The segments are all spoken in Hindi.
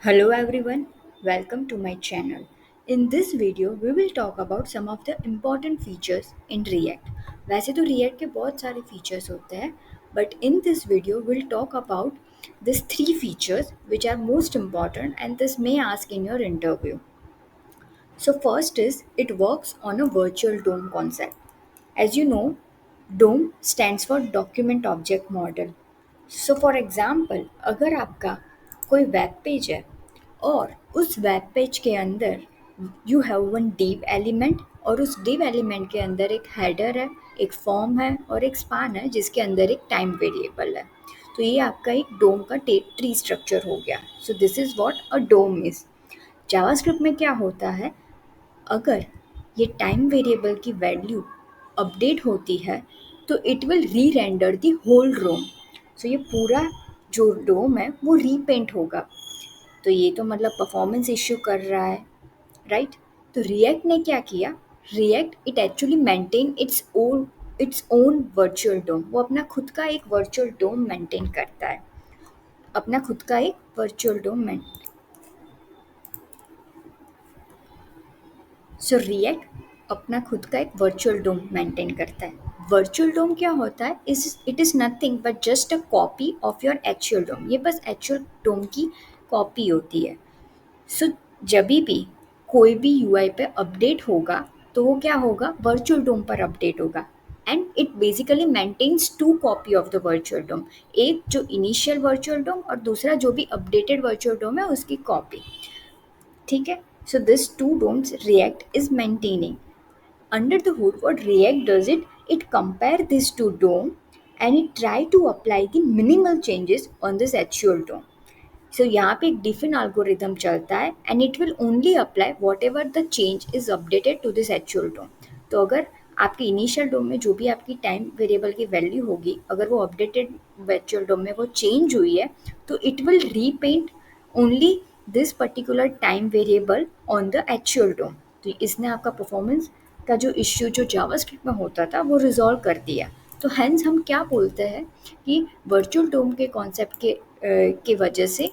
Hello everyone, welcome to my channel. In this video, we will talk about some of the important features in React. वैसे तो React के बहुत सारे features होते हैं, but in this video, we'll talk about these three features which are most important and this may ask in your interview. So first is it works on a virtual DOM concept. As you know, DOM stands for Document Object Model. So for example अगर आपका कोई वेब पेज है और उस वेब पेज के अंदर you have one div element और उस div एलिमेंट के अंदर एक हेडर है, एक फॉर्म है और एक स्पान है जिसके अंदर एक टाइम वेरिएबल है, तो ये आपका एक डोम का ट्री स्ट्रक्चर हो गया. So this is what a DOM is. JavaScript में क्या होता है, अगर ये टाइम वेरिएबल की वैल्यू अपडेट होती है तो it will rerender the whole DOM. So ये पूरा जो डोम है वो रीपेंट होगा. तो ये तो मतलब परफॉर्मेंस इश्यू कर रहा है, राइट? तो रिएक्ट ने क्या किया, React it actually maintain its own virtual DOM. वो अपना खुद का एक वर्चुअल डोम मेंटेन करता है, अपना खुद का एक वर्चुअल डोम. सो रिएक्ट अपना खुद का एक वर्चुअल डोम मेंटेन करता है. वर्चुअल डोम क्या होता है, is it is nothing but just a copy of your actual DOM. ये बस एक्चुअल डोम की कॉपी होती है. सो जब भी कोई भी यूआई पे अपडेट होगा तो वो क्या होगा, वर्चुअल डोम पर अपडेट होगा. And it basically maintains two copy of the virtual DOM, एक जो इनिशियल वर्चुअल डोम और दूसरा जो भी अपडेटेड वर्चुअल डोम है उसकी कॉपी. ठीक है. So this two DOMs React is maintaining. Under the hood, what React does it compare these two DOM and it try to apply the minimal changes on this actual DOM. So यहाँ पे एक डिफिन algorithm चलता है and it will only apply whatever the change is updated to this actual DOM. तो अगर आपके इनिशियल डोम में जो भी आपकी टाइम वेरिएबल की वैल्यू होगी, अगर वो अपडेटेड वर्चुअल डोम में वो चेंज हुई है तो it will repaint only this particular time variable on the actual DOM. तो इसने आपका परफॉर्मेंस का जो इश्यू जो जावास्क्रिप्ट में होता था वो रिजॉल्व कर दिया. तो हेंस हम क्या बोलते हैं कि वर्चुअल डोम के कॉन्सेप्ट के वजह से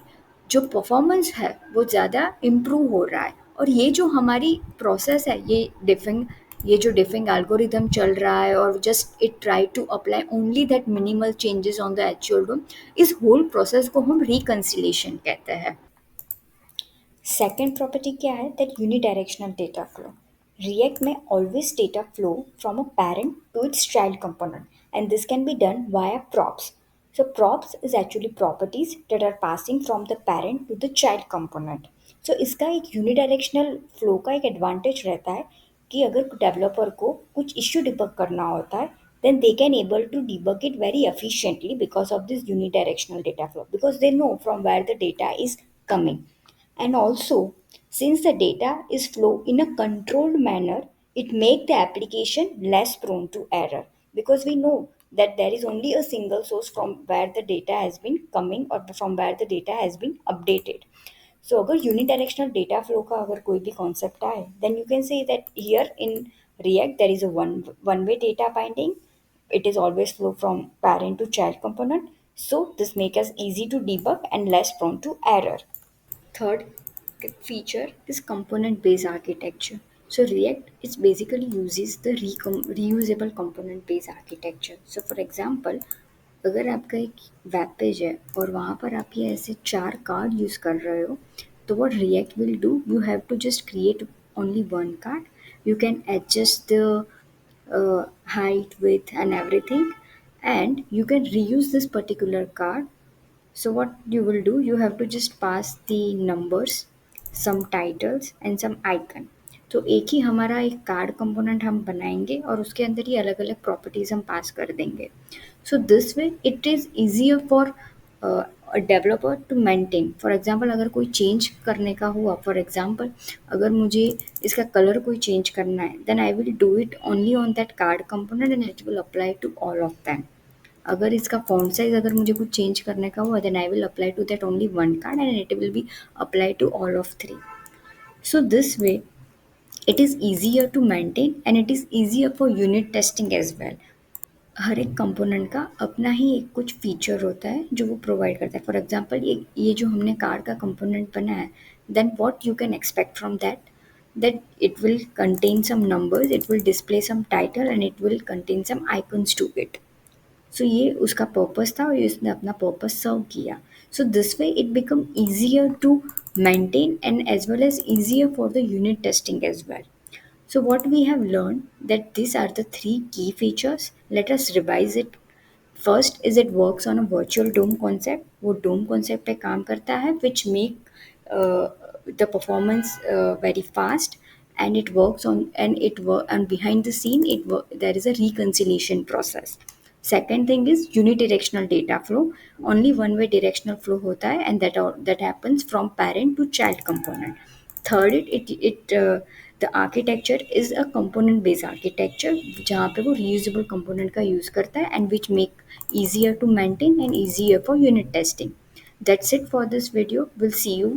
जो परफॉर्मेंस है वो ज़्यादा इम्प्रूव हो रहा है. और ये जो हमारी प्रोसेस है, ये जो डिफिंग एल्गोरिदम चल रहा है और just it try to apply only that minimal changes on the actual DOM, इस होल प्रोसेस को हम रिकन्सिलेशन कहते हैं. सेकेंड प्रॉपर्टी क्या है, that unidirectional data flow. React में always data flow from a parent to its child component and this can be done via props. So props is actually properties that are passing from the parent to the child component. So इसका एक यूनिडायरेक्शनल फ्लो का एक एडवांटेज रहता है कि अगर डेवलपर को कुछ इश्यू डिबग करना होता है then they can able to debug it very efficiently because of this unidirectional data flow, because they know from where the data is coming. And also, since the data is flow in a controlled manner, it make the application less prone to error, because we know that there is only a single source from where the data has been coming or from where the data has been updated. So अगर unidirectional data flow का अगर कोई भी concept आए, then you can say that here in React there is a one way data binding. It is always flow from parent to child component. So this make us easy to debug and less prone to error. Third feature is component based architecture. So React is basically uses the reusable component based architecture. So for example, अगर आपका एक वेब पेज है और वहाँ पर आप ये ऐसे चार कार्ड यूज़ कर रहे हो, तो what React will do, you have to just create only one card. You can adjust the height, width and everything, and you can reuse this particular card. So what you will do, you have to just pass the numbers, some titles and some icon. तो एक ही हमारा एक कार्ड कंपोनेंट हम बनाएंगे और उसके अंदर ही अलग अलग प्रॉपर्टीज हम पास कर देंगे. So this way it is easier for developer to maintain. For example अगर कोई चेंज करने का हुआ, फॉर एग्जांपल अगर मुझे इसका कलर कोई चेंज करना है, then I will do it only on that card component and it will apply to all of them. अगर इसका फॉन्ट साइज अगर मुझे कुछ चेंज करने का हुआ, then I will apply to that only one card and it will be apply to all of three. So this way it is easier to maintain and it is easier for unit testing as well. हर एक कंपोनेंट का अपना ही एक कुछ फीचर होता है जो वो प्रोवाइड करता है। फॉर एग्जांपल ये जो हमने कार का कंपोनेंट बनाया है, then what you can expect from that it will contain some numbers, it will display some title and it will contain some icons to it. So ये उसका पर्पस था और इसने अपना पर्पस सर्व किया। So this way it become easier to maintain and as well as easier for the unit testing as well. So what we have learned that these are the three key features. Let us revise it. First is it works on a virtual DOM concept. वो DOM concept पे काम करता है which make uh, the performance very fast, and it works on and behind the scene there is a reconciliation process. Second thing is unidirectional data flow. Only one way directional flow होता है and that happens from parent to child component. Third, the architecture is a component based architecture जहाँ पे वो reusable component का use करता है and which make easier to maintain and easier for unit testing. That's it for this video. We'll see you